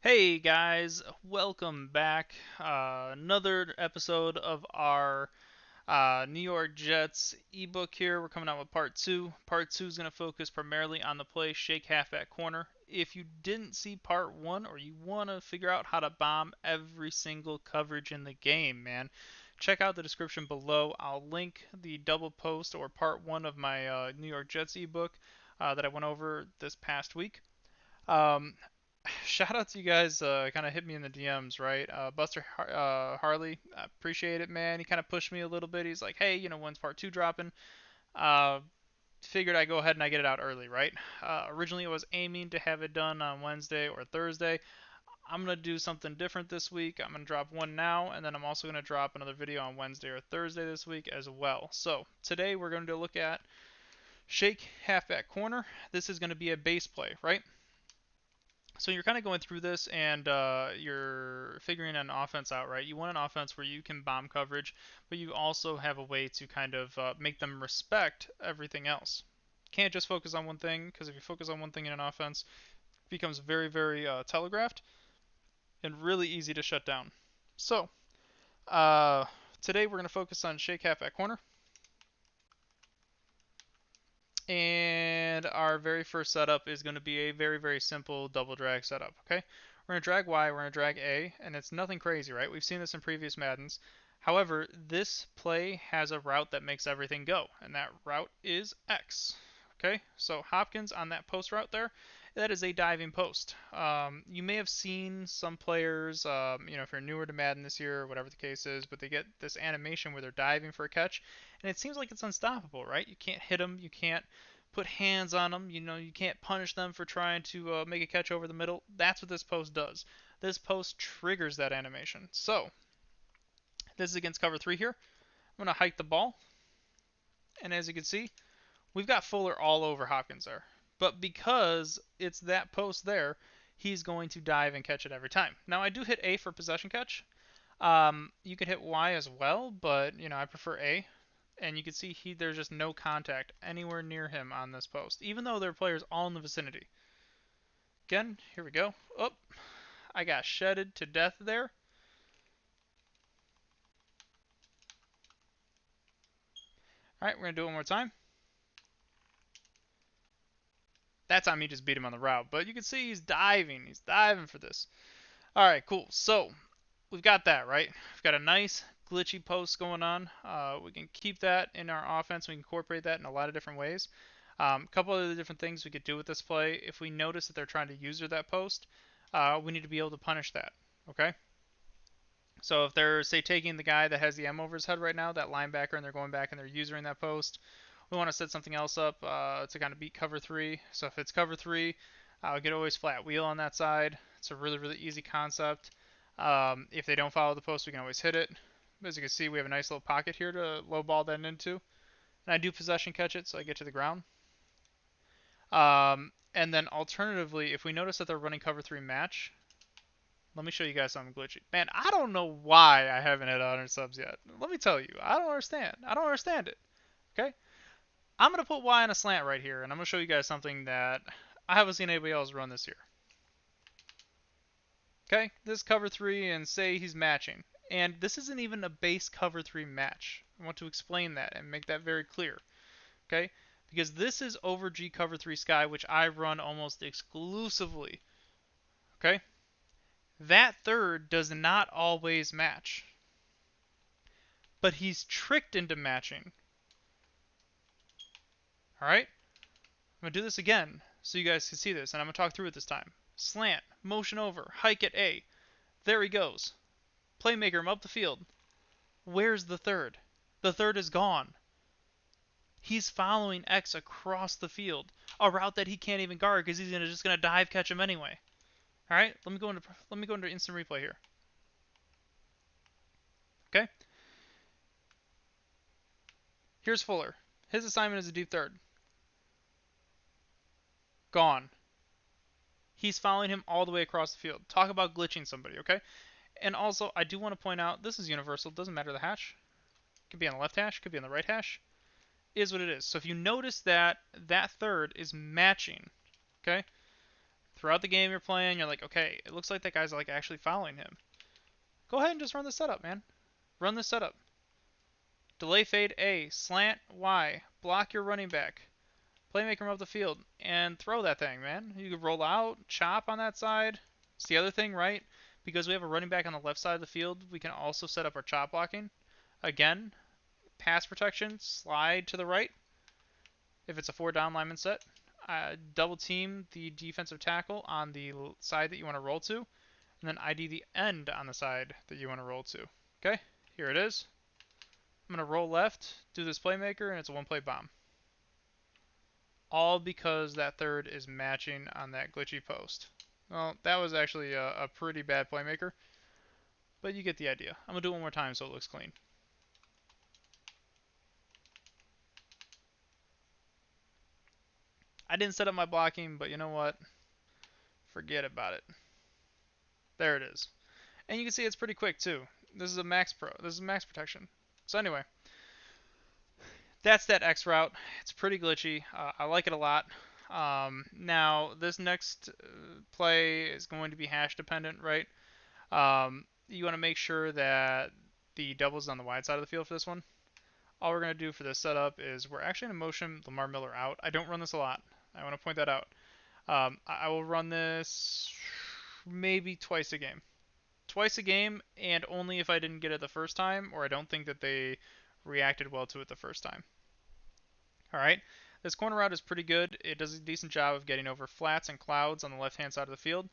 Hey guys, welcome back. Another episode of our New York Jets ebook here. We're coming out with part two. Part two is going to focus primarily on the play shake halfback corner. If you didn't see part one or you want to figure out how to bomb every single coverage in the game, man, check out the description below. I'll link the double post or part one of my New York Jets ebook that I went over this past week. Um, Shout out to you guys. Kind of hit me in the DMs, right? Buster Harley, I appreciate it, man. He kind of pushed me a little bit. He's like, hey, when's part two dropping? Uh, Figured I go ahead and I get it out early, right? Originally, I was aiming to have it done on Wednesday or Thursday. I'm gonna do something different this week. I'm gonna drop one now, and then I'm also gonna drop another video on Wednesday or Thursday this week as well. So today we're going to look at shake halfback corner. This is going to be a base play, right? So you're kind of going through this and you're figuring an offense out, right? You want an offense where you can bomb coverage, but you also have a way to kind of make them respect everything else. Can't just focus on one thing, because if you focus on one thing in an offense, it becomes very, very telegraphed and really easy to shut down. So uh, today we're going to focus on shake halfback corner. And our very first setup is going to be a very, very simple double drag setup, okay? We're going to drag Y, we're going to drag A, and it's nothing crazy, right? We've seen this in previous Maddens. However, this play has a route that makes everything go, and that route is X, okay? So Hopkins on that post route there, that is a diving post. You may have seen some players, if you're newer to Madden this year, or whatever the case is, but they get this animation where they're diving for a catch, and it seems like it's unstoppable, right? You can't hit them, you can't put hands on them, you can't punish them for trying to make a catch over the middle. That's what this post does. This post triggers that animation. So, this is against cover 3 here. I'm going to hike the ball, and as you can see, we've got Fuller all over Hopkins there. But because it's that post there, he's going to dive and catch it every time. Now, I do hit A for possession catch. You could hit Y as well, but I prefer A. And you can see there's just no contact anywhere near him on this post, even though there are players all in the vicinity. Again, here we go. Oh, I got shedded to death there. All right, we're gonna do it one more time. That time he just beat him on the route, but you can see he's diving. He's diving for this. All right, cool. So we've got that, right? We've got a nice glitchy post going on. We can keep that in our offense. We can incorporate that in a lot of different ways. A couple of the different things we could do with this play. If we notice that they're trying to user that post, we need to be able to punish that. Okay. So if they're, say, taking the guy that has the M over his head right now, that linebacker, and they're going back and they're using that post, we want to set something else up to kind of beat cover 3. So if it's cover 3, we could always flat wheel on that side. It's a really, really easy concept. If they don't follow the post, we can always hit it. As you can see, we have a nice little pocket here to low ball that into. And I do possession catch it, so I get to the ground. And then alternatively, if we notice that they're running cover 3 match, let me show you guys something glitchy. Man, I don't know why I haven't hit 100 subs yet. Let me tell you, I don't understand. I don't understand it. Okay? I'm going to put Y on a slant right here, and I'm going to show you guys something that I haven't seen anybody else run this year. Okay? This cover 3, and say he's matching. And this isn't even a base cover 3 match. I want to explain that and make that very clear. Okay? Because this is over G cover 3 sky, which I run almost exclusively. Okay? That third does not always match. But he's tricked into matching. Alright? I'm going to do this again so you guys can see this, and I'm going to talk through it this time. Slant, motion over, hike at A. There he goes. Playmaker him up the field. Where's the third? The third is gone. He's following X across the field, a route that he can't even guard because he's just going to dive catch him anyway. All right, let me go into instant replay here. Okay. Here's Fuller. His assignment is a deep third. Gone. He's following him all the way across the field. Talk about glitching somebody, okay? And also, I do want to point out, this is universal. Doesn't matter the hash. Could be on the left hash. Could be on the right hash. Is what it is. So if you notice that that third is matching, okay? throughout the game you're playing, you're like, okay, it looks like that guy's like actually following him. Go ahead and just run the setup, man. Run the setup. Delay fade A, slant Y, block your running back, playmaker up the field, and throw that thing, man. You could roll out, chop on that side. It's the other thing, right? Because we have a running back on the left side of the field, we can also set up our chop blocking. Again, pass protection, slide to the right if it's a 4 down lineman set. Double team the defensive tackle on the side that you want to roll to, and then ID the end on the side that you want to roll to. Okay, here it is. I'm going to roll left, do this playmaker, and it's a one-play bomb. All because that third is matching on that glitchy post. Well, that was actually a pretty bad playmaker, but you get the idea. I'm going to do it one more time so it looks clean. I didn't set up my blocking, but you know what? Forget about it. There it is. And you can see it's pretty quick too. This is a max pro. This is max protection. So anyway, that's that X route. It's pretty glitchy. I like it a lot. Now this next play is going to be hash dependent, right? You want to make sure that the double's on the wide side of the field for this one. All we're going to do for this setup is we're actually going to motion Lamar Miller out. I don't run this a lot. I want to point that out. I will run this maybe twice a game. Twice a game, and only if I didn't get it the first time, or I don't think that they reacted well to it the first time. Alright, this corner route is pretty good. It does a decent job of getting over flats and clouds on the left-hand side of the field.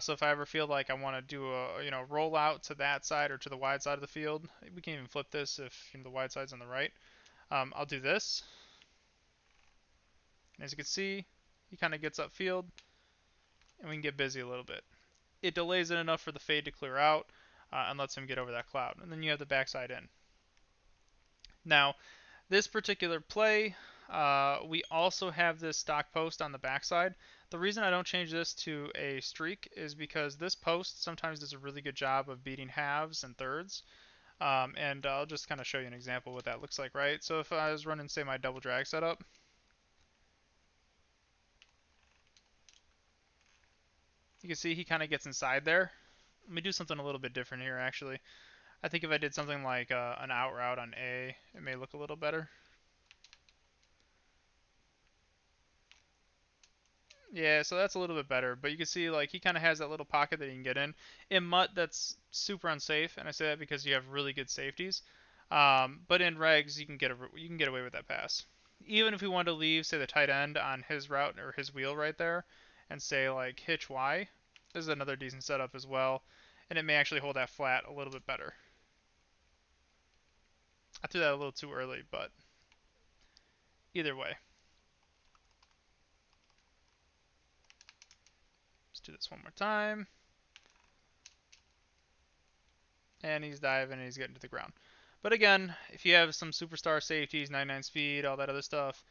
So if I ever feel like I want to do a roll out to that side or to the wide side of the field, we can even flip this if the wide side's on the right. I'll do this. And as you can see, he kind of gets upfield, and we can get busy a little bit. It delays it enough for the fade to clear out and lets him get over that cloud. And then you have the backside in. Now, this particular play, we also have this stock post on the backside. The reason I don't change this to a streak is because this post sometimes does a really good job of beating halves and thirds. And I'll just kind of show you an example of what that looks like, right? So if I was running, say, my double drag setup, you can see he kind of gets inside there. Let me do something a little bit different here, actually. I think if I did something like an out route on A, it may look a little better. Yeah, so that's a little bit better, but you can see like he kind of has that little pocket that he can get in. In MUT, that's super unsafe, and I say that because you have really good safeties. But in regs, you can get away with that pass. Even if we wanted to leave, say, the tight end on his route or his wheel right there, and say like hitch Y, this is another decent setup as well, and it may actually hold that flat a little bit better. I threw that a little too early, but either way. Let's do this one more time. And he's diving and he's getting to the ground. But again, if you have some superstar safeties, 99 speed, all that other stuff,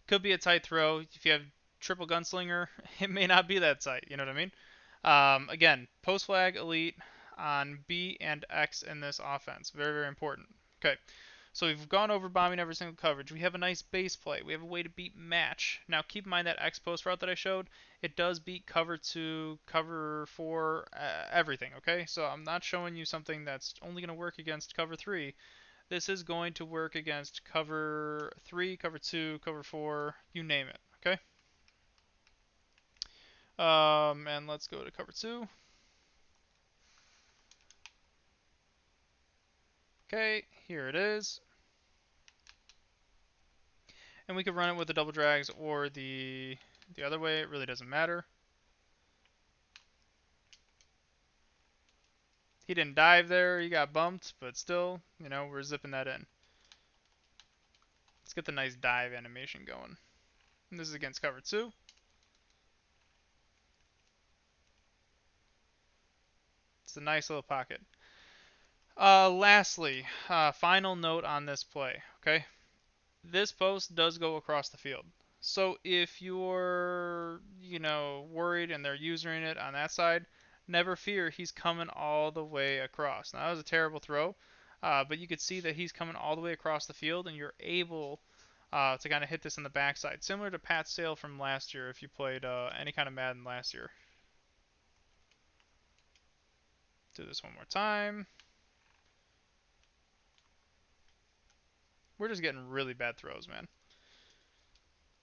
could be a tight throw. If you have triple gunslinger, it may not be that tight. You know what I mean? Again, post flag elite on B and X in this offense. Very, very important. Okay. So we've gone over bombing every single coverage. We have a nice base play. We have a way to beat match. Now keep in mind that X post route that I showed, it does beat cover 2, cover 4, everything, okay? So I'm not showing you something that's only going to work against cover 3. This is going to work against cover 3, cover 2, cover 4, you name it, okay? And let's go to cover 2. Okay, here it is. And we could run it with the double drags or the other way. It really doesn't matter. He didn't dive there. He got bumped, but still, we're zipping that in. Let's get the nice dive animation going. And this is against cover 2. It's a nice little pocket. Lastly, final note on this play, okay? This post does go across the field. So if you're, worried and they're using it on that side, never fear, he's coming all the way across. Now, that was a terrible throw, but you could see that he's coming all the way across the field, and you're able to kind of hit this in the backside, similar to Pat Sale from last year if you played any kind of Madden last year. Do this one more time. We're just getting really bad throws, man.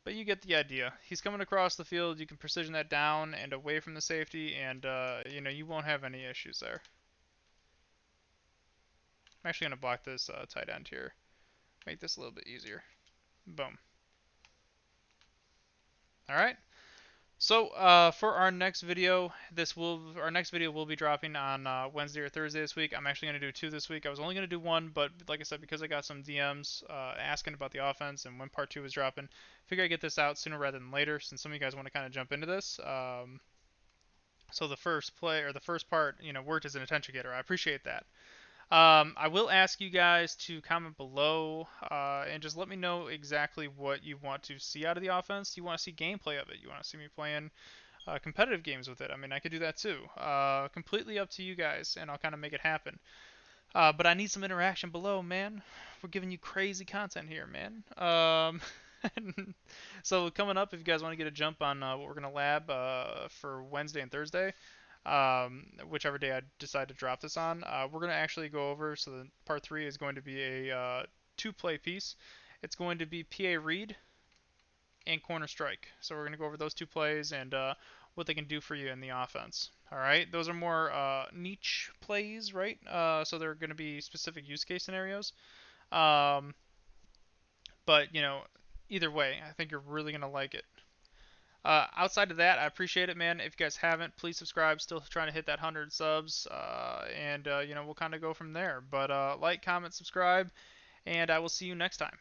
But you get the idea. He's coming across the field. You can precision that down and away from the safety, and you won't have any issues there. I'm actually going to block this tight end here. Make this a little bit easier. Boom. All right. So for our next video, our next video will be dropping on Wednesday or Thursday this week. I'm actually going to do 2 this week. I was only going to do 1, but like I said, because I got some DMs asking about the offense and when part 2 was dropping, I figure I get this out sooner rather than later, since some of you guys want to kind of jump into this. So the first play or the first part, worked as an attention getter. I appreciate that. I will ask you guys to comment below and just let me know exactly what you want to see out of the offense. Do you want to see gameplay of it? You want to see me playing competitive games with it? I mean, I could do that too. Completely up to you guys, and I'll kind of make it happen. But I need some interaction below, man. We're giving you crazy content here, man. So coming up, if you guys want to get a jump on what we're gonna lab for Wednesday and Thursday, whichever day I decide to drop this on, we're gonna actually go over. So the part 3 is going to be a 2-play piece. It's going to be PA read and corner strike. So we're gonna go over those 2 plays and what they can do for you in the offense. All right, those are more niche plays, right? So they're going to be specific use case scenarios. Um, but either way, I think you're really going to like it. Outside of that, I appreciate it, man. If you guys haven't, please subscribe. Still trying to hit that 100 subs, and we'll kind of go from there. But like, comment, subscribe, and I will see you next time.